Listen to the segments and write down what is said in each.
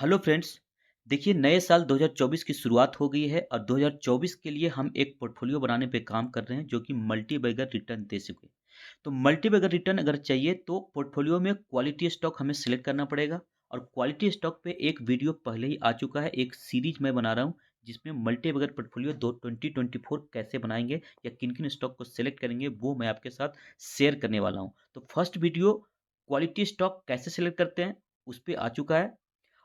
Hello friends. देखिए, नए साल 2024 की शुरुआत हो गई है और 2024 के लिए हम एक पोर्टफोलियो बनाने पे काम कर रहे हैं जो कि मल्टी बैगर रिटर्न दे सके। तो मल्टी बैगर रिटर्न अगर चाहिए तो पोर्टफोलियो में क्वालिटी स्टॉक हमें सिलेक्ट करना पड़ेगा। और क्वालिटी स्टॉक पे एक वीडियो पहले ही आ चुका है, एक सीरीज मैं बना रहा हूँ जिसमें मल्टी बैगर पोर्टफोलियो दो 2024 कैसे बनाएंगे या किन किन स्टॉक को सिलेक्ट करेंगे वो मैं आपके साथ शेयर करने वाला हूँ। तो फर्स्ट वीडियो क्वालिटी स्टॉक कैसे सिलेक्ट करते हैं उस पर आ चुका है।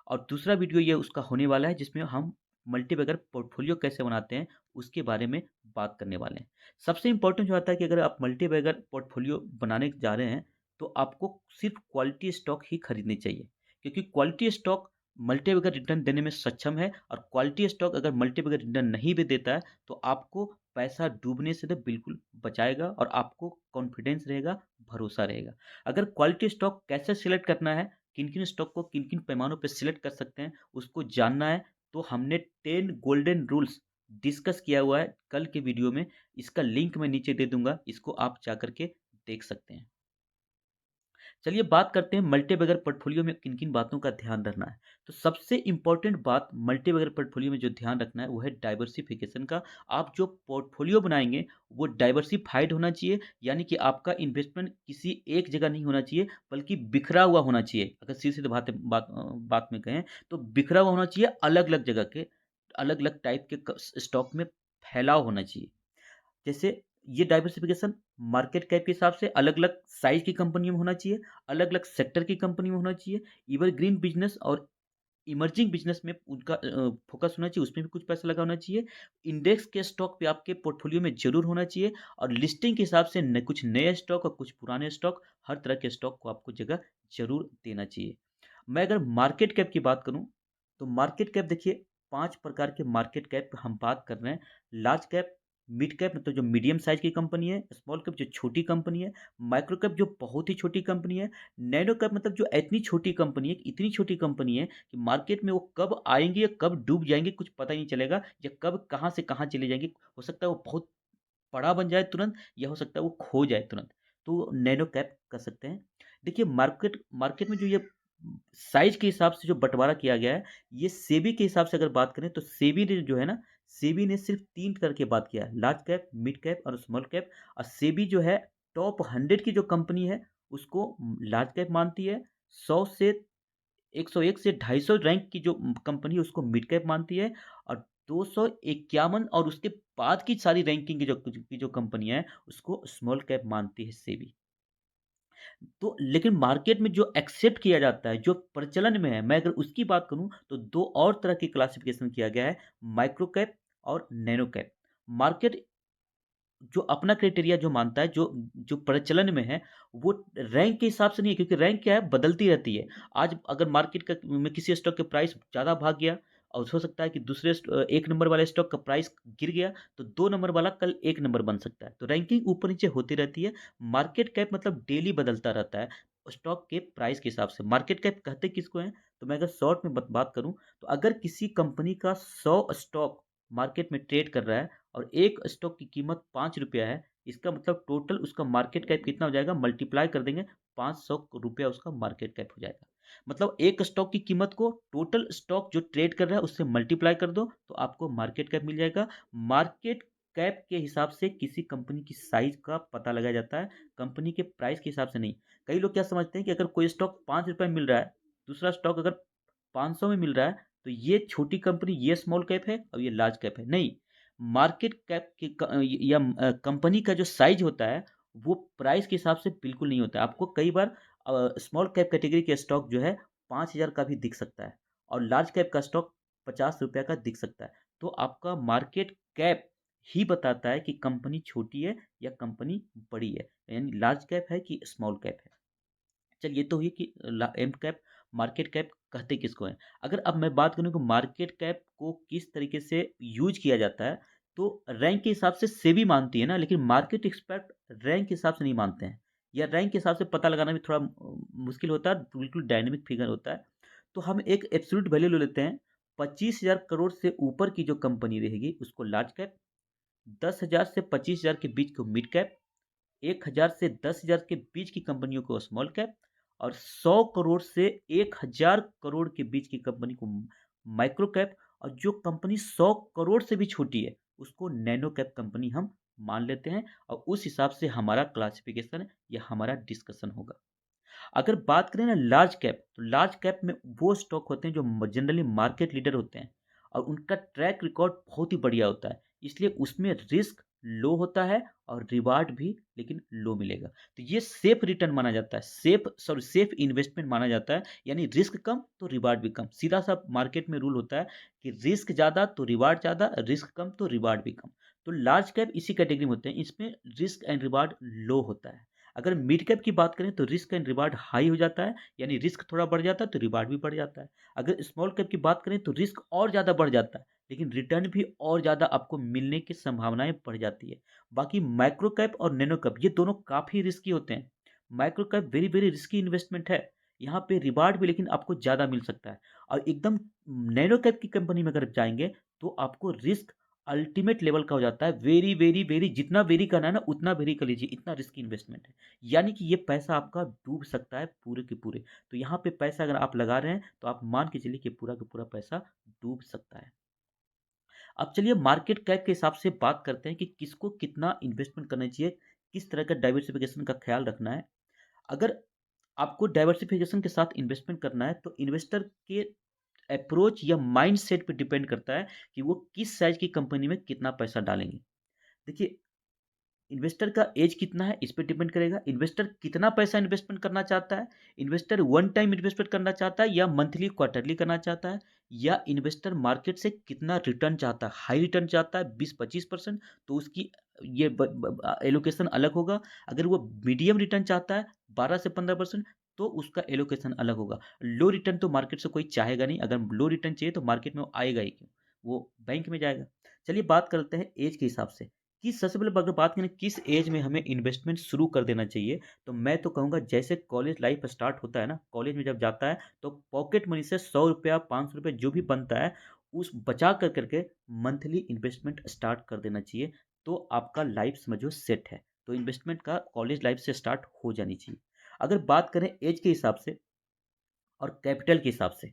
और दूसरा वीडियो ये उसका होने वाला है जिसमें हम मल्टीबैगर पोर्टफोलियो कैसे बनाते हैं उसके बारे में बात करने वाले हैं। सबसे इम्पोर्टेंट जो आता है कि अगर आप मल्टीबैगर पोर्टफोलियो बनाने जा रहे हैं तो आपको सिर्फ क्वालिटी स्टॉक ही खरीदनी चाहिए, क्योंकि क्वालिटी स्टॉक मल्टीबैगर रिटर्न देने में सक्षम है। और क्वालिटी स्टॉक अगर मल्टीबैगर रिटर्न नहीं भी देता है तो आपको पैसा डूबने से तो बिल्कुल बचाएगा और आपको कॉन्फिडेंस रहेगा, भरोसा रहेगा। अगर क्वालिटी स्टॉक कैसे सिलेक्ट करना है, किन-किन स्टॉक को किन-किन पैमानों पे सिलेक्ट कर सकते हैं, उसको जानना है, तो हमने 10 गोल्डन रूल्स डिस्कस किया हुआ है कल के वीडियो में। इसका लिंक मैं नीचे दे दूँगा, इसको आप जाकर के देख सकते हैं। चलिए बात करते हैं मल्टीबैगर पोर्टफोलियो में किन-किन बातों का ध्यान रखना है। तो सबसे इम्पोर्टेंट बात मल्टीबैगर पोर्टफोलियो में जो ध्यान रखना है वो है डाइवर्सिफिकेशन का। आप जो पोर्टफोलियो बनाएँगे वो डाइवर्सिफाइड होना चाहिए, यानी कि आपका इन्वेस्टमेंट किसी एक जगह नहीं होना चाहिए बल्कि बिखरा हुआ होना चाहिए। अगर सीधी-सीधी बात में कहें तो बिखरा हुआ होना चाहिए, अलग-अलग जगह के, अलग-अलग टाइप के क स्टॉक में फैलाव होना चाहिए। जैसे ये डाइवर्सिफिकेशन मार्केट कैप के हिसाब से अलग-अलग साइज़ की कंपनी में होना चाहिए, अलग-अलग सेक्टर की कंपनी में होना चाहिए, एवरग्रीन बिज़नेस और इमर्जिंग बिज़नेस में उनका फ़ोकस होना चाहिए, उसमें भी कुछ पैसा लगा होना चाहिए। इंडेक्स के स्टॉक पे आपके पोर्टफोलियो में ज़रूर होना चाहिए और लिस्टिंग के हिसाब से न कुछ नए स्टॉक और कुछ पुराने स्टॉक, हर तरह के स्टॉक को आपको जगह ज़रूर देना चाहिए। मैं अगर मार्केट कैप की बात करूँ, तो मार्केट कैप देखिए 5 प्रकार के मार्केट कैप हम बात कर रहे हैं। लार्ज कैप, मिड कैप मतलब जो मीडियम साइज़ की कंपनी है, स्मॉल कैप जो छोटी कंपनी है, माइक्रो कैप जो बहुत ही छोटी कंपनी है, नैनो कैप मतलब जो इतनी छोटी कंपनी है, इतनी छोटी कंपनी है कि मार्केट में वो कब आएँगी या कब डूब जाएँगी कुछ पता ही नहीं चलेगा, या कब कहाँ से कहाँ चली जाएँगी। हो सकता है वो बहुत बड़ा बन जाए तुरंत, या हो सकता है वो खो जाए तुरंत। तो नैनो कैप कर सकते हैं। देखिए मार्केट मार्केट में जो ये साइज़ के हिसाब से जो बँटवारा किया गया है, ये सेबी के हिसाब से अगर बात करें तो सेबी ने जो है ना, सेबी ने सिर्फ़ 3 करके बात किया है, लार्ज कैप, मिड कैप और स्मॉल कैप। और सेबी जो है टॉप 100 की जो कंपनी है, उसको लार्ज कैप मानती है। 100 से 101 से 250 रैंक की जो कंपनी है उसको मिड कैप मानती है। और 251 और उसके बाद की सारी रैंकिंग की जो कंपनियाँ हैं, उसको स्मॉल कैप मानती है सेबी। तो लेकिन मार्केट में जो एक्सेप्ट किया जाता है, जो प्रचलन में है, मैं अगर उसकी बात करूँ तो 2 और तरह की क्लासिफ़िकेशन किया गया है, माइक्रो कैप और नैनो कैप। मार्केट जो अपना क्राइटेरिया जो मानता है, जो जो प्रचलन में है, वो रैंक के हिसाब से नहीं है, क्योंकि रैंक क्या है, बदलती रहती है। आज अगर मार्केट का में किसी स्टॉक के प्राइस ज़्यादा भाग गया और हो सकता है कि 1 नंबर वाले स्टॉक का प्राइस गिर गया, तो 2 नंबर वाला कल 1 नंबर बन सकता है। तो रैंकिंग ऊपर-नीचे होती रहती है। मार्केट कैप मतलब डेली बदलता रहता है, स्टॉक के प्राइस के हिसाब से। मार्केट कैप कहते किसको हैं? तो मैं अगर शॉर्ट में बात करूँ, तो अगर किसी कंपनी का 100 स्टॉक मार्केट में ट्रेड कर रहा है और एक स्टॉक की कीमत ₹5 है, इसका मतलब टोटल उसका मार्केट कैप कितना हो जाएगा, मल्टीप्लाई कर देंगे, ₹500 उसका मार्केट कैप हो जाएगा। मतलब एक स्टॉक की कीमत को टोटल स्टॉक जो ट्रेड कर रहा है उससे मल्टीप्लाई कर दो तो आपको मार्केट कैप मिल जाएगा। मार्केट कैप के हिसाब से किसी कंपनी की साइज़ का पता लगाया जाता है, कंपनी के प्राइस के हिसाब से नहीं। कई लोग क्या समझते हैं कि अगर कोई स्टॉक ₹5 में मिल रहा है, दूसरा स्टॉक अगर 500 में मिल रहा है, तो ये छोटी कंपनी, ये स्मॉल कैप है और ये लार्ज कैप है। नहीं, मार्केट कैप की या कंपनी का जो साइज़ होता है, वो प्राइस के हिसाब से बिल्कुल नहीं होता है। आपको कई बार स्मॉल कैप कैटेगरी के स्टॉक जो है 5,000 का भी दिख सकता है और लार्ज कैप का स्टॉक ₹50 का दिख सकता है। तो आपका मार्केट कैप ही बताता है कि कंपनी छोटी है या कंपनी बड़ी है, यानी लार्ज कैप है कि स्मॉल कैप है। चलिए, ये तो हुई कि एम कैप, मार्केट कैप कहते किसको हैं। अगर अब मैं बात करूँ कि मार्केट कैप को किस तरीके से यूज़ किया जाता है, तो रैंक के हिसाब से सेबी मानती है ना, लेकिन मार्केट एक्सपर्ट रैंक के हिसाब से नहीं मानते हैं, या रैंक के हिसाब से पता लगाना भी थोड़ा मुश्किल होता है, बिल्कुल डायनामिक फिगर होता है। तो हम एक एब्सोल्यूट वैल्यू ले लेते हैं, 25,000 करोड़ से ऊपर की जो कंपनी रहेगी उसको लार्ज कैप, 10,000 से 25,000 के बीच को मिड कैप, 1,000 से 10,000 के बीच की कंपनियों को स्मॉल कैप, और 100 करोड़ से 1000 करोड़ के बीच की कंपनी को माइक्रो कैप, और जो कंपनी 100 करोड़ से भी छोटी है उसको नैनो कैप कंपनी हम मान लेते हैं, और उस हिसाब से हमारा क्लासिफिकेशन या हमारा डिस्कशन होगा। अगर बात करें ना लार्ज कैप, तो लार्ज कैप में वो स्टॉक होते हैं जो जनरली मार्केट लीडर होते हैं और उनका ट्रैक रिकॉर्ड बहुत ही बढ़िया होता है, इसलिए उसमें रिस्क लो होता है और रिवार्ड भी लेकिन लो मिलेगा। तो ये सेफ रिटर्न माना जाता है, सेफ इन्वेस्टमेंट माना जाता है, यानी रिस्क कम तो रिवार्ड भी कम। सीधा सा मार्केट में रूल होता है कि रिस्क ज़्यादा तो रिवार्ड ज़्यादा, रिस्क कम तो रिवार्ड भी कम। तो लार्ज कैप इसी कैटेगरी में होते हैं, इसमें रिस्क एंड रिवार्ड लो होता है। अगर मिड कैप की बात करें तो रिस्क एंड रिवार्ड हाई हो जाता है, यानी रिस्क थोड़ा बढ़ जाता है तो रिवार्ड भी बढ़ जाता है। अगर स्मॉल कैप की बात करें तो रिस्क और ज़्यादा बढ़ जाता है, लेकिन रिटर्न भी और ज़्यादा आपको मिलने की संभावनाएं बढ़ जाती है। बाकी माइक्रो कैप और नैनो कैप ये दोनों काफ़ी रिस्की होते हैं। Micro cap very very risky investment है, यहाँ पे रिवार्ड भी लेकिन आपको ज़्यादा मिल सकता है। और एकदम नैनो कैप की कंपनी में अगर जाएंगे तो आपको रिस्क अल्टीमेट लेवल का हो जाता है, वेरी वेरी वेरी, जितना वेरी करना है ना उतना वेरी कर लीजिए, इतना रिस्की इन्वेस्टमेंट है। यानी कि ये पैसा आपका डूब सकता है पूरे के पूरे। तो यहाँ पे पैसा अगर आप लगा रहे हैं तो आप मान के चलिए कि पूरा का पूरा पैसा डूब सकता है। अब चलिए मार्केट कैप के हिसाब से बात करते हैं कि किसको कितना इन्वेस्टमेंट करना चाहिए, किस तरह का डाइवर्सिफिकेशन का ख्याल रखना है। अगर आपको डाइवर्सिफिकेशन के साथ इन्वेस्टमेंट करना है तो इन्वेस्टर के अप्रोच या माइंडसेट पे डिपेंड करता है कि वो किस साइज की कंपनी में कितना पैसा डालेंगे। देखिए, इन्वेस्टर का एज कितना है इस पे डिपेंड करेगा, इन्वेस्टर कितना पैसा इन्वेस्टमेंट करना चाहता है, इन्वेस्टर वन टाइम इन्वेस्टमेंट करना चाहता है या मंथली क्वार्टरली करना चाहता है, या इन्वेस्टर मार्केट से कितना रिटर्न चाहता है, हाई रिटर्न चाहता है 20-25%, तो उसकी ये एलोकेशन अलग होगा। अगर वो मीडियम रिटर्न चाहता है 12 से 15%, तो उसका एलोकेशन अलग होगा। लो रिटर्न तो मार्केट से कोई चाहेगा नहीं, अगर लो रिटर्न चाहिए तो मार्केट में वो आएगा ही क्यों, वो बैंक में जाएगा। चलिए बात करते हैं एज के हिसाब से कि सबसे पहले अगर बात करें किस एज में हमें इन्वेस्टमेंट शुरू कर देना चाहिए, तो मैं तो कहूँगा जैसे कॉलेज लाइफ स्टार्ट होता है ना, कॉलेज में जब जाता है तो पॉकेट मनी से 100 रुपया 500 रुपये जो भी बनता है उस बचा कर करके मंथली इन्वेस्टमेंट स्टार्ट कर देना चाहिए। तो आपका लाइफ समझो सेट है, तो इन्वेस्टमेंट का कॉलेज लाइफ से स्टार्ट हो जानी चाहिए। अगर बात करें एज के हिसाब से और कैपिटल के हिसाब से,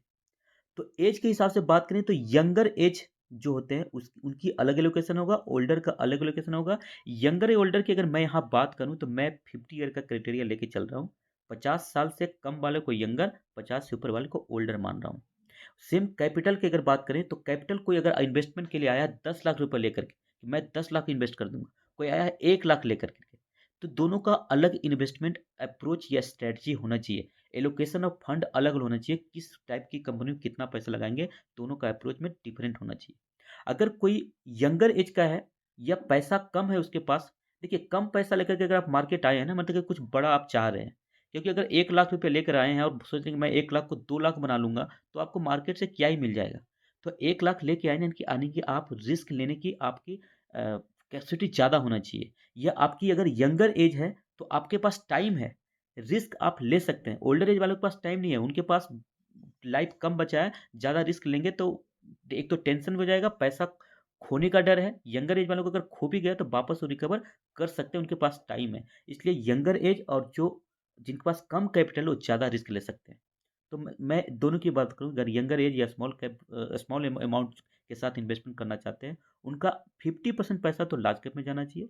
तो एज के हिसाब से बात करें तो यंगर एज जो होते हैं उस उनकी अलग एलोकेशन होगा, ओल्डर का अलग एलोकेशन होगा। यंगर या ओल्डर की अगर मैं यहाँ बात करूँ तो मैं 50 ईयर का क्राइटेरिया लेके चल रहा हूँ। 50 साल से कम वाले को यंगर, 50 से ऊपर वाले को ओल्डर मान रहा हूँ। सेम कैपिटल की अगर बात करें तो कैपिटल कोई अगर इन्वेस्टमेंट के लिए आया 10 लाख रुपए लेकर के कि मैं 10 लाख इन्वेस्ट कर दूंगा, कोई आया है 1 लाख लेकर के, तो दोनों का अलग इन्वेस्टमेंट अप्रोच या स्ट्रेटजी होना चाहिए। एलोकेशन ऑफ फंड अलग होना चाहिए, किस टाइप की कंपनी में कितना पैसा लगाएंगे, दोनों का अप्रोच में डिफरेंट होना चाहिए। अगर कोई यंगर एज का है या पैसा कम है उसके पास, देखिए कम पैसा लेकर के अगर आप मार्केट आए हैं ना, मतलब कि कुछ बड़ा आप चाह रहे हैं, क्योंकि अगर 1 लाख रुपए लेकर आए हैं और सोच रहे हैं कि मैं 1 लाख को 2 लाख बना लूंगा, तो आपको मार्केट से क्या ही मिल जाएगा। तो 1 लाख लेके आए ना, इनकी आने की आप रिस्क लेने की आपकी कैपेसिटी ज़्यादा होना चाहिए। या आपकी अगर यंगर एज है तो आपके पास टाइम है, रिस्क आप ले सकते हैं। ओल्डर एज वालों के पास टाइम नहीं है, उनके पास लाइफ कम बचा है, ज़्यादा रिस्क लेंगे तो एक तो टेंशन हो जाएगा, पैसा खोने का डर है। यंगर एज वालों को अगर खो भी गया तो वापस वो रिकवर कर सकते हैं, उनके पास टाइम है। इसलिए यंगर एज और जो जिनके पास कम कैपिटल है वो ज़्यादा रिस्क ले सकते हैं। तो मैं दोनों की बात करूँ, अगर यंगर एज या स्मॉल अमाउंट के साथ इन्वेस्टमेंट करना चाहते हैं, उनका 50% पैसा तो लार्ज कैप में जाना चाहिए,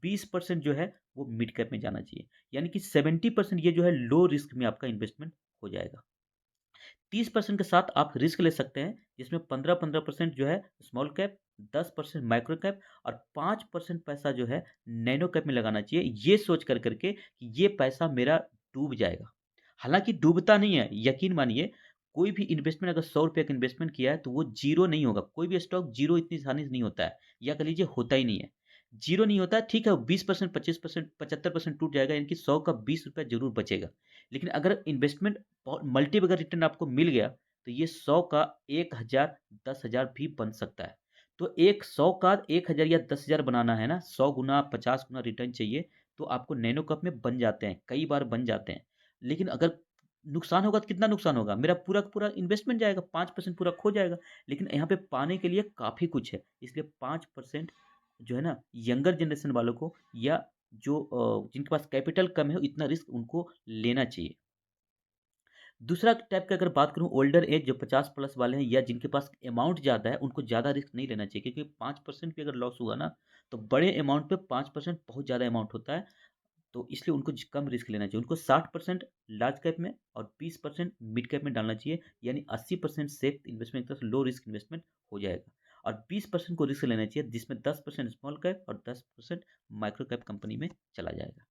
20% जो है वो मिड कैप में जाना चाहिए, यानी कि 70% ये जो है लो रिस्क में आपका इन्वेस्टमेंट हो जाएगा। 30% के साथ आप रिस्क ले सकते हैं, जिसमें 15-15% जो है स्मॉल कैप, 10% माइक्रो कैप और 5% पैसा जो है नैनो कैप में लगाना चाहिए, ये सोच कर करके कि ये पैसा मेरा डूब जाएगा। हालांकि डूबता नहीं है, यकीन मानिए, कोई भी इन्वेस्टमेंट अगर 100 रुपये का इन्वेस्टमेंट किया है तो वो जीरो नहीं होगा, कोई भी स्टॉक जीरो इतनी आसानी से नहीं होता है, या कह लीजिए होता ही नहीं है। जीरो नहीं होता है, ठीक है, 20%, 25%, 75% टूट जाएगा, इनकी 100 का 20 रुपया जरूर बचेगा। लेकिन अगर इन्वेस्टमेंट मल्टी अगर रिटर्न आपको मिल गया तो ये 100 का 1000, 10,000 भी बन सकता है। तो एक 100 का 1000 या 10,000 बनाना है ना, 100 गुना 50 गुना रिटर्न चाहिए, तो आपको नैनो कप में बन जाते हैं, कई बार बन जाते हैं। लेकिन अगर नुकसान होगा तो कितना नुकसान होगा, मेरा पूरा का पूरा इन्वेस्टमेंट जाएगा, 5% पूरा खो जाएगा। लेकिन यहाँ पे पाने के लिए काफ़ी कुछ है, इसलिए 5% जो है ना, यंगर जनरेशन वालों को या जो जिनके पास कैपिटल कम है, इतना रिस्क उनको लेना चाहिए। दूसरा टाइप का अगर बात करूँ, ओल्डर एज जो 50 प्लस वाले हैं या जिनके पास अमाउंट ज़्यादा है, उनको ज़्यादा रिस्क नहीं लेना चाहिए, क्योंकि 5% भी अगर लॉस हुआ ना, तो बड़े अमाउंट पे 5% बहुत ज़्यादा अमाउंट होता है। तो इसलिए उनको कम रिस्क लेना चाहिए। उनको 60% लार्ज कैप में और 20% मिड कैप में डालना चाहिए, यानी 80% सेफ इन्वेस्टमेंट की तरफ लो रिस्क इन्वेस्टमेंट हो जाएगा। और 20% को रिस्क लेना चाहिए, जिसमें 10% स्मॉल कैप और 10% माइक्रो कैप कंपनी में चला जाएगा।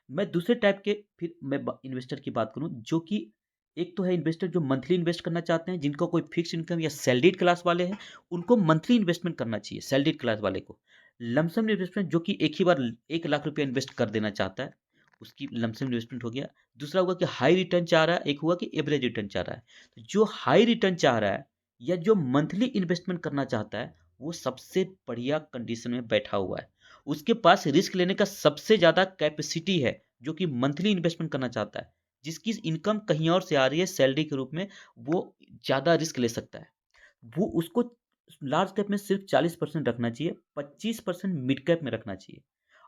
मैं दूसरे टाइप के फिर मैं इन्वेस्टर की बात करूं, जो कि एक तो है इन्वेस्टर जो मंथली इन्वेस्ट करना चाहते हैं, जिनका कोई फिक्स इनकम या सैलरीड क्लास वाले हैं, उनको मंथली इन्वेस्टमेंट करना चाहिए। सैलरीड क्लास वाले को लमसम इन्वेस्टमेंट, जो कि एक ही बार 1 लाख रुपया इन्वेस्ट कर देना चाहता है, उसकी लमसम इन्वेस्टमेंट हो गया। दूसरा हुआ कि हाई रिटर्न चाह रहा है, एक हुआ कि एवरेज रिटर्न चाह रहा है। तो जो हाई रिटर्न चाह रहा है या जो मंथली इन्वेस्टमेंट करना चाहता है, वो सबसे बढ़िया कंडीशन में बैठा हुआ है। उसके पास रिस्क लेने का सबसे ज्यादा कैपेसिटी है, जो कि मंथली इन्वेस्टमेंट करना चाहता है, जिसकी इनकम कहीं और से आ रही है सैलरी के रूप में, वो ज़्यादा रिस्क ले सकता है। वो उसको लार्ज कैप में सिर्फ 40% रखना चाहिए, 25% मिड कैप में रखना चाहिए,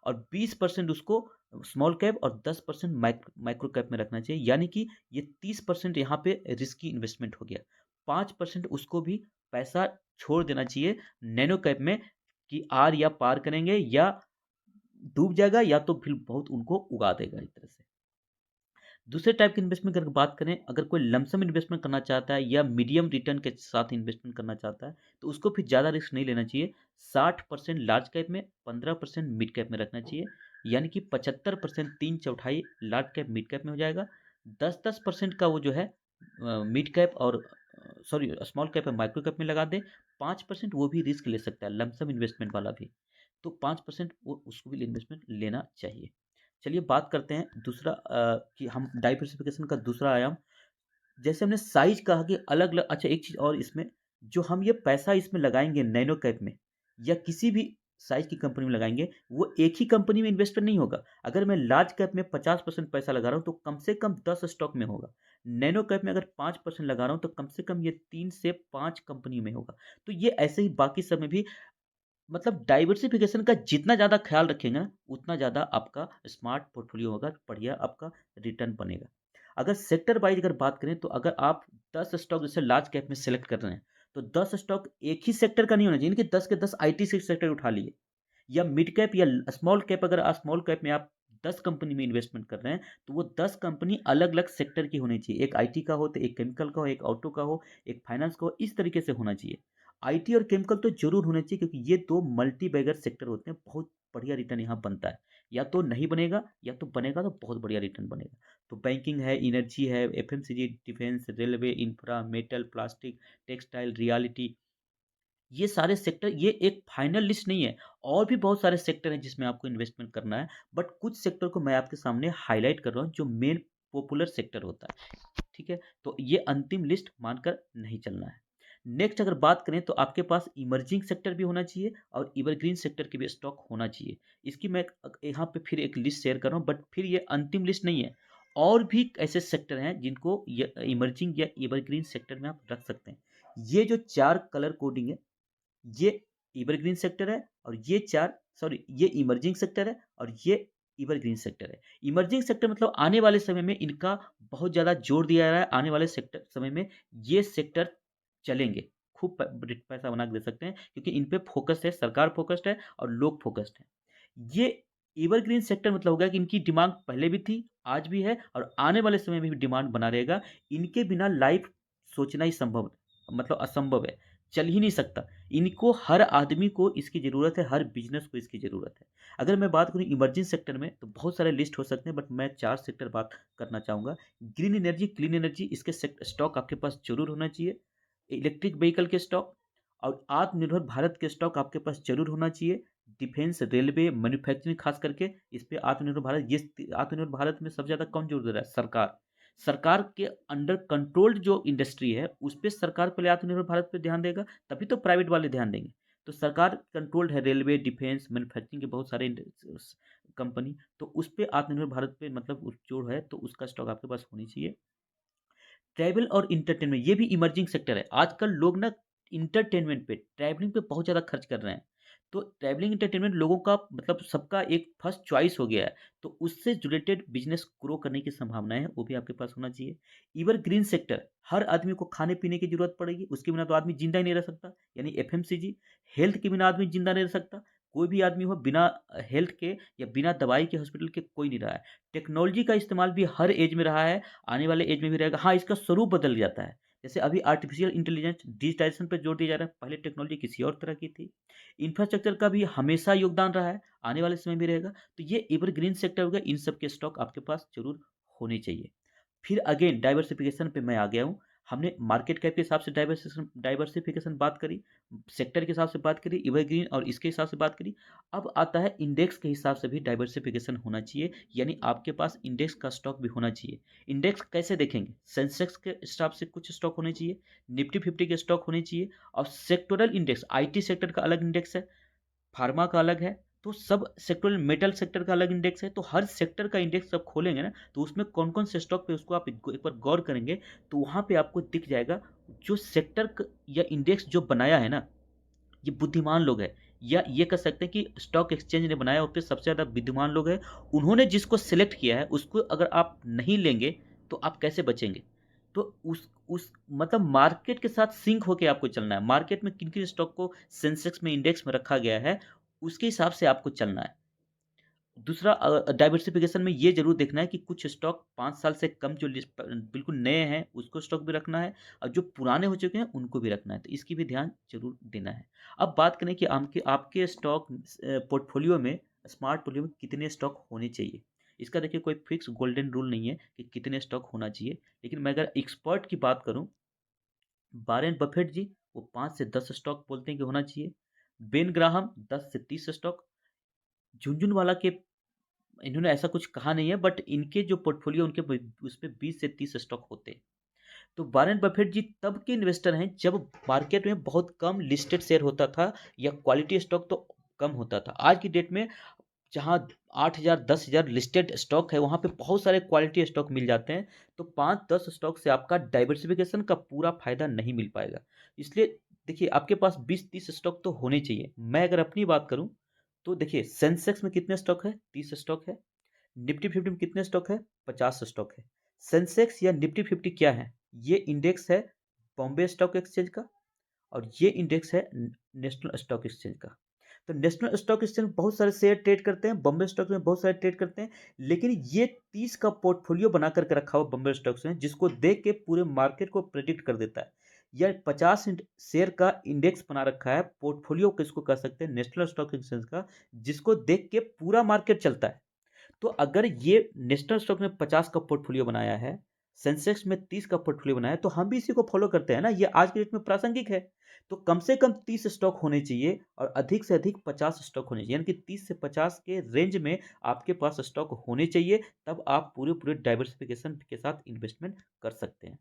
और 20% उसको स्मॉल कैप और 10% माइक्रो कैप में रखना चाहिए। यानी कि ये 30% यहाँ पे रिस्की इन्वेस्टमेंट हो गया। 5% उसको भी पैसा छोड़ देना चाहिए नैनो कैप में, कि आर या पार करेंगे या डूब जाएगा, या तो फिर बहुत उनको उगा देगा एक तरह से। दूसरे टाइप के इन्वेस्टमेंट की अगर बात करें, अगर कोई लमसम इन्वेस्टमेंट करना चाहता है या मीडियम रिटर्न के साथ इन्वेस्टमेंट करना चाहता है, तो उसको फिर ज़्यादा रिस्क नहीं लेना चाहिए। 60% लार्ज कैप में, 15% मिड कैप में रखना चाहिए, यानी कि 75%, तीन चौथाई लार्ज कैप मिड कैप में हो जाएगा। 10-10% का वो जो है मिड कैप और सॉरी स्मॉल कैप और माइक्रो कैप में लगा दे। 5% वो भी रिस्क ले सकता है, लमसम इन्वेस्टमेंट वाला भी। तो 5% वो उसको भी इन्वेस्टमेंट लेना चाहिए। चलिए बात करते हैं दूसरा, कि हम डाइवर्सिफिकेशन का दूसरा आयाम, जैसे हमने साइज कहा कि अलग अलग। अच्छा, एक चीज और इसमें, जो हम ये पैसा इसमें लगाएंगे नैनो कैप में या किसी भी साइज की कंपनी में लगाएंगे, वो एक ही कंपनी में इन्वेस्टर नहीं होगा। अगर मैं लार्ज कैप में 50% पैसा लगा रहा हूं, तो कम से कम 10 स्टॉक में होगा। नैनो कैप में अगर 5% लगा रहा हूं, तो कम से कम ये 3 से 5 कंपनी में होगा। तो ये ऐसे ही बाकी सब में भी, मतलब डाइवर्सिफिकेशन का जितना ज़्यादा ख्याल रखेंगे ना, उतना ज़्यादा आपका स्मार्ट पोर्टफोलियो होगा, बढ़िया आपका रिटर्न बनेगा। अगर सेक्टर वाइज अगर बात करें, तो अगर आप 10 स्टॉक जैसे लार्ज कैप में सेलेक्ट कर रहे हैं, तो 10 स्टॉक एक ही सेक्टर का नहीं होना चाहिए कि 10 के 10 आईटी से सेक्टर उठा लिए, या मिड कैप या स्मॉल कैप। अगर आप स्मॉल कैप में आप 10 कंपनी में इन्वेस्टमेंट कर रहे हैं, तो वो 10 कंपनी अलग अलग सेक्टर की होनी चाहिए। एक आईटी का हो, तो एक केमिकल का हो, एक ऑटो का हो, एक फाइनेंस का हो, इस तरीके से होना चाहिए। आईटी और केमिकल तो जरूर होने चाहिए, क्योंकि ये दो मल्टी बैगर सेक्टर होते हैं, बहुत बढ़िया रिटर्न यहाँ बनता है। या तो नहीं बनेगा, या तो बनेगा तो बहुत बढ़िया रिटर्न बनेगा। तो बैंकिंग है, एनर्जी है, FMCG, defence, railway, infra, metal, plastic, textile, reality, ये सारे सेक्टर, ये एक फाइनल लिस्ट नहीं है। और भी बहुत सारे सेक्टर हैं जिसमें आपको इन्वेस्टमेंट करना है, बट कुछ सेक्टर को मैं आपके सामने हाईलाइट कर रहा हूँ, जो मेन पॉपुलर सेक्टर होता है। ठीक है, तो ये अंतिम लिस्ट मानकर नहीं चलना है। नेक्स्ट अगर बात करें, तो आपके पास इमर्जिंग सेक्टर भी होना चाहिए और एवरग्रीन सेक्टर के भी स्टॉक होना चाहिए। इसकी मैं यहाँ पे फिर एक लिस्ट शेयर कर रहा हूँ, बट फिर ये अंतिम लिस्ट नहीं है। और भी ऐसे सेक्टर हैं जिनको इमर्जिंग या एवरग्रीन सेक्टर में आप रख सकते हैं। ये जो चार कलर कोडिंग है, ये एवरग्रीन सेक्टर है, और ये चार, सॉरी, ये इमर्जिंग सेक्टर है, और ये एवरग्रीन सेक्टर है। इमर्जिंग सेक्टर मतलब आने वाले समय में इनका बहुत ज़्यादा जोर दिया जा रहा है। आने वाले सेक्टर समय में ये सेक्टर चलेंगे, खूब पैसा बना के दे सकते हैं, क्योंकि इन पे फोकस है, सरकार फोकस्ड है और लोग फोकस्ड है। ये एवरग्रीन सेक्टर मतलब होगा कि इनकी डिमांड पहले भी थी, आज भी है, और आने वाले समय में भी डिमांड बना रहेगा। इनके बिना लाइफ सोचना ही संभव, मतलब असंभव है, चल ही नहीं सकता। इनको हर आदमी को इसकी ज़रूरत है, हर बिजनेस को इसकी ज़रूरत है। अगर मैं बात करूँ इमर्जिंग सेक्टर में, तो बहुत सारे लिस्ट हो सकते हैं, बट मैं 4 सेक्टर बात करना चाहूँगा। ग्रीन एनर्जी, क्लीन एनर्जी, इसके स्टॉक आपके पास जरूर होना चाहिए। इलेक्ट्रिक व्हीकल के स्टॉक और आत्मनिर्भर भारत के स्टॉक आपके पास जरूर होना चाहिए। डिफेंस, रेलवे, मैन्युफैक्चरिंग, खास करके इस पे आत्मनिर्भर भारत, ये आत्मनिर्भर भारत में सबसे ज़्यादा कौन जोर दे रहा है? सरकार। सरकार के अंडर कंट्रोल्ड जो इंडस्ट्री है, उस पे सरकार पहले आत्मनिर्भर भारत पे ध्यान देगा, तभी तो प्राइवेट वाले ध्यान देंगे। तो सरकार कंट्रोल्ड है रेलवे, डिफेंस, मैन्युफैक्चरिंग के बहुत सारे कंपनी, तो उस पे आत्मनिर्भर भारत पे मतलब जोर है, तो उसका स्टॉक आपके पास होनी चाहिए। ट्रैवल और इंटरटेनमेंट, ये भी इमर्जिंग सेक्टर है। आजकल लोग ना इंटरटेनमेंट पे, ट्रैवलिंग पे बहुत ज़्यादा खर्च कर रहे हैं। तो ट्रैवलिंग एंटरटेनमेंट लोगों का मतलब सबका एक फर्स्ट चॉइस हो गया है। तो उससे रिलेटेड बिज़नेस ग्रो करने की संभावनाएँ हैं, वो भी आपके पास होना चाहिए। एवरग्रीन सेक्टर, हर आदमी को खाने-पीने की ज़रूरत पड़ेगी, उसके बिना तो आदमी ज़िंदा ही नहीं रह सकता। यानी एफएमसीजी, हेल्थ के बिना आदमी ज़िंदा नहीं रह सकता। कोई भी आदमी हो बिना हेल्थ के या बिना दवाई के हॉस्पिटल के कोई नहीं रहा है। टेक्नोलॉजी का इस्तेमाल भी हर ऐज में रहा है, आने वाले ऐज में भी रहेगा। हाँ, इसका स्वरूप बदल जाता है। जैसे अभी आर्टिफिशियल इंटेलिजेंस, डिजिटाइज़ेशन पे जोर दिया जा रहा है, पहले टेक्नोलॉजी किसी और तरह की थी। इंफ्रास्ट्रक्चर का भी हमेशा योगदान रहा है, आने वाले समय भी रहेगा। तो ये एवरग्रीन सेक्टर हो गया, इन सब के स्टॉक आपके पास ज़रूर होने चाहिए। फिर अगेन डाइवर्सिफ़िकेशन पे मैं आ गया हूँ। हमने मार्केट कैप के हिसाब से डाइवर्सिफ़िकेशन बात करी, सेक्टर के हिसाब से बात करी, एवरग्रीन और इसके हिसाब से बात करी। अब आता है इंडेक्स के हिसाब से भी डाइवर्सिफ़िकेशन होना चाहिए, यानी आपके पास इंडेक्स का स्टॉक भी होना चाहिए। इंडेक्स कैसे देखेंगे? सेंसेक्स के हिसाब से कुछ स्टॉक होने चाहिए, निफ्टी 50 के स्टॉक होने चाहिए और सेक्टोरल इंडेक्स, आईटी सेक्टर का अलग इंडेक्स है, फार्मा का अलग है, तो सब सेक्टोरल मेटल सेक्टर का अलग इंडेक्स है, तो हर सेक्टर का इंडेक्स आप खोलेंगे ना, तो उसमें कौन-कौन से स्टॉक पे उसको आप एक बार गौर करेंगे, तो वहाँ पे आपको दिख जाएगा, जो सेक्टर क या इंडेक्स जो बनाया है ना, ये बुद्धिमान लोग हैं या ये कह सकते हैं कि स्टॉक एक्सचेंज ने बनाया, उसपे सबसे ज़्यादा बुद्धिमान लोग हैं। उन्होंने जिसको सेलेक्ट किया है, उसको अगर आप नहीं लेंगे, तो आप कैसे बचेंगे? तो उस मतलब मार्केट के साथ सिंक होके आपको चलना है। मार्केट में किन-किन स्टॉक को सेंसेक्स में, इंडेक्स में रखा गया है, उसके हिसाब से आपको चलना है। दूसरा डाइवर्सिफ़िकेशन में ये ज़रूर देखना है कि कुछ स्टॉक 5 साल से कम जो बिल्कुल नए हैं, उसको स्टॉक भी रखना है और जो पुराने हो चुके हैं, उनको भी रखना है। तो इसकी भी ध्यान ज़रूर देना है। अब बात करें कि आपके आपके स्टॉक पोर्टफ़ोलियो में, स्मार्ट पोर्टफ़ोलियो में कितने स्टॉक होने चाहिए? इसका देखिए कोई फ़िक्स गोल्डन रूल नहीं है कि कितने स्टॉक होना चाहिए। लेकिन मैं अगर एक्सपर्ट की बात करूँ, वॉरेन बफेट जी, वो 5 से 10 स्टॉक बोलते हैं कि होना चाहिए। बेन ग्राहम 10 से 30 स्टॉक। झुनझुनवाला के इन्होंने ऐसा कुछ कहा नहीं है, बट इनके जो पोर्टफोलियो उनके उसपे 20 से 30 स्टॉक होते हैं। तो वॉरेन बफेट जी तब के इन्वेस्टर हैं जब मार्केट में बहुत कम लिस्टेड शेयर होता था या क्वालिटी स्टॉक तो कम होता था। आज की डेट में जहाँ 8,000 10,000 लिस्टेड स्टॉक है, वहाँ पे बहुत सारे क्वालिटी स्टॉक मिल जाते हैं। तो 5-10 स्टॉक से आपका डाइवर्सिफिकेशन का पूरा फायदा नहीं मिल पाएगा। इसलिए देखिए, आपके पास 20-30 स्टॉक तो होने चाहिए। मैं अगर अपनी बात करूँ, तो देखिए सेंसेक्स में कितने स्टॉक है? 30 स्टॉक है। निफ्टी 50 में कितने स्टॉक है? 50 स्टॉक है। सेंसेक्स या निफ्टी 50 क्या है? ये इंडेक्स है बॉम्बे स्टॉक एक्सचेंज का और ये इंडेक्स है नेशनल स्टॉक एक्सचेंज का। तो नेशनल स्टॉक एक्सचेंज में बहुत सारे शेयर ट्रेड करते हैं, बॉम्बे स्टॉक में बहुत सारे ट्रेड करते हैं, लेकिन ये 30 का पोर्टफोलियो बना करके रखा हुआ बॉम्बे स्टॉक में, जिसको देख के पूरे मार्केट को प्रेडिक्ट कर देता है। या 50 शेयर का इंडेक्स बना रखा है, पोर्टफोलियो किसको कह सकते हैं, नेशनल स्टॉक एक्सचेंज का, जिसको देख के पूरा मार्केट चलता है। तो अगर ये नेशनल स्टॉक ने 50 का पोर्टफोलियो बनाया है, सेंसेक्स में 30 का पोर्टफोलियो बनाया है, तो हम भी इसी को फॉलो करते हैं ना, ये आज की डेट में प्रासंगिक है। तो कम से कम 30 स्टॉक होने चाहिए और अधिक से अधिक 50 स्टॉक होने चाहिए, यानी कि 30 से 50 के रेंज में आपके पास स्टॉक होने चाहिए, तब आप पूरे-पूरे डाइवर्सिफिकेशन के साथ इन्वेस्टमेंट कर सकते हैं।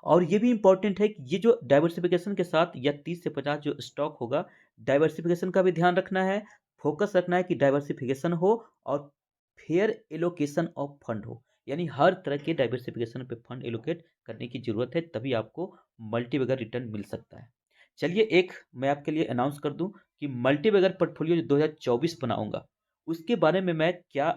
और ये भी इम्पोर्टेंट है कि ये जो डाइवर्सिफिकेशन के साथ या 30 से 50 जो स्टॉक होगा, डाइवर्सिफिकेशन का भी ध्यान रखना है, फोकस रखना है कि डाइवर्सिफिकेशन हो और फेयर एलोकेशन ऑफ फंड हो। यानी हर तरह के डाइवर्सिफिकेशन पे फंड एलोकेट करने की ज़रूरत है, तभी आपको मल्टीबैगर रिटर्न मिल सकता है। चलिए एक मैं आपके लिए अनाउंस कर दूँ कि मल्टीबैगर पोर्टफोलियो जो 2024 बनाऊँगा, उसके बारे में मैं क्या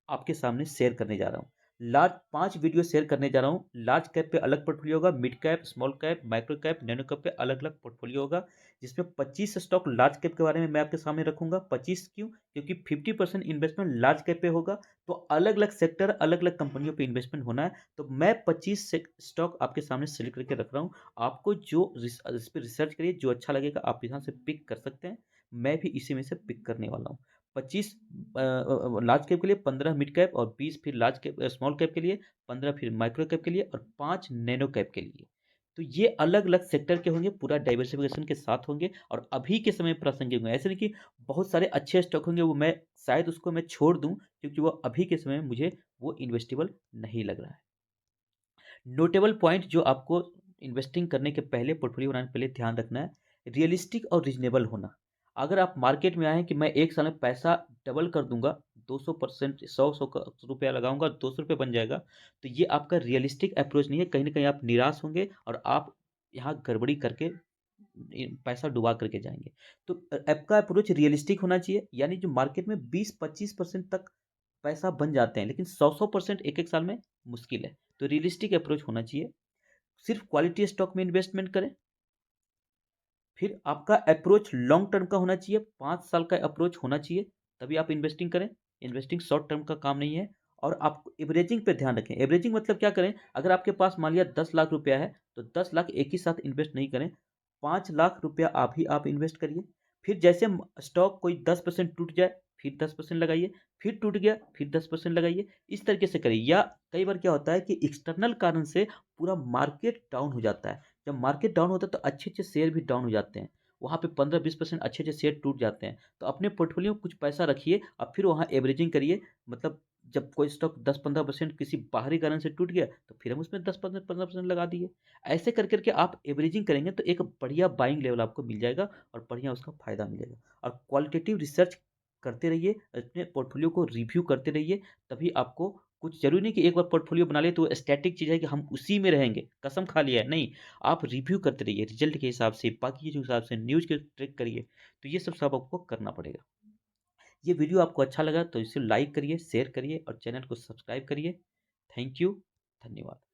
आपके सामने शेयर करने जा रहा हूँ। लार्ज 5 वीडियो शेयर करने जा रहा हूँ। लार्ज कैप पे अलग पोर्टफोलियो होगा, mid cap, small cap, micro cap, nano cap पे अलग-अलग पोर्टफोलियो होगा, जिसमें 25 स्टॉक लार्ज कैप के बारे में मैं आपके सामने रखूँगा। 25 क्यों? क्योंकि 50% इन्वेस्टमेंट लार्ज कैप पे होगा, तो अलग-अलग सेक्टर, अलग-अलग कंपनियों पे इन्वेस्टमेंट होना है। तो मैं 25 से स्टॉक आपके सामने सेलेक्ट करके रख रहा हूँ। आपको जो इस पे रिसर्च करिए, जो अच्छा लगेगा आप यहाँ से पिक कर सकते हैं। मैं भी इसी में से पिक करने वाला हूँ। 25 लार्ज कैप के लिए, 15 मिड कैप और 20 फिर स्मॉल कैप के लिए, 15 फिर माइक्रो कैप के लिए और 5 नैनो कैप के लिए। तो ये अलग-अलग सेक्टर के होंगे, पूरा डाइवर्सिफिकेशन के साथ होंगे और अभी के समय प्रासंगिक होंगे। ऐसे नहीं कि बहुत सारे अच्छे स्टॉक होंगे, वो मैं शायद उसको मैं छोड़ दूँ, क्योंकि वो अभी के समय में मुझे वो इन्वेस्टेबल नहीं लग रहा है। नोटेबल पॉइंट जो आपको इन्वेस्टिंग करने के पहले, पोर्टफोलियो बनाने से पहले ध्यान रखना है, रियलिस्टिक और रीजनेबल होना। अगर आप मार्केट में आए हैं कि मैं 1 साल में पैसा डबल कर दूँगा, 200% 100 का रुपया लगाऊँगा, ₹200 बन जाएगा, तो ये आपका रियलिस्टिक अप्रोच नहीं है। कहीं न कहीं आप निराश होंगे और आप यहाँ गड़बड़ी करके पैसा डुबा करके जाएंगे। तो आपका अप्रोच रियलिस्टिक होना चाहिए, यानी जो मार्केट में 20-25% तक पैसा बन जाते हैं, लेकिन 100-100% एक एक साल में मुश्किल है। तो रियलिस्टिक अप्रोच होना चाहिए। सिर्फ क्वालिटी स्टॉक में इन्वेस्टमेंट करें। फिर आपका अप्रोच लॉन्ग टर्म का होना चाहिए, 5 साल का अप्रोच होना चाहिए, तभी आप इन्वेस्टिंग करें। इन्वेस्टिंग शॉर्ट टर्म का काम नहीं है। और आप एवरेजिंग पे ध्यान रखें। एवरेजिंग मतलब क्या करें, अगर आपके पास मान लिया 10 लाख रुपया है, तो 10 लाख एक ही साथ इन्वेस्ट नहीं करें, 5 लाख रुपया आप इन्वेस्ट करिए। फिर जैसे स्टॉक कोई 10% टूट जाए, फिर 10% लगाइए, फिर टूट गया, फिर 10% लगाइए। इस तरीके से करिए। या कई बार क्या होता है कि एक्सटर्नल कारण से पूरा मार्केट डाउन हो जाता है। जब मार्केट डाउन होता है तो अच्छे अच्छे शेयर भी डाउन हो जाते हैं, वहाँ पे 15-20% अच्छे अच्छे शेयर टूट जाते हैं। तो अपने पोर्टफोलियो में कुछ पैसा रखिए और फिर वहाँ एवरेजिंग करिए। मतलब जब कोई स्टॉक 10-15% किसी बाहरी कारण से टूट गया, तो फिर हम उसमें 10-15% लगा दिए। ऐसे कर करके आप एवरेजिंग करेंगे तो एक बढ़िया बाइंग लेवल आपको मिल जाएगा और बढ़िया उसका फायदा मिलेगा। और क्वालिटेटिव रिसर्च करते रहिए, अपने पोर्टफोलियो को रिव्यू करते रहिए। तभी आपको, कुछ जरूरी नहीं कि एक बार पोर्टफोलियो बना लिए तो स्टैटिक चीज है कि हम उसी में रहेंगे, कसम खा लिया है, नहीं। आप रिव्यू करते रहिए रिजल्ट के हिसाब से, बाकी चीज़ों के हिसाब से, न्यूज़ के ट्रैक करिए। तो ये सब आपको करना पड़ेगा। ये वीडियो आपको अच्छा लगा तो इसे लाइक करिए, शेयर करिए और चैनल को सब्सक्राइब करिए। Thank you. धन्यवाद।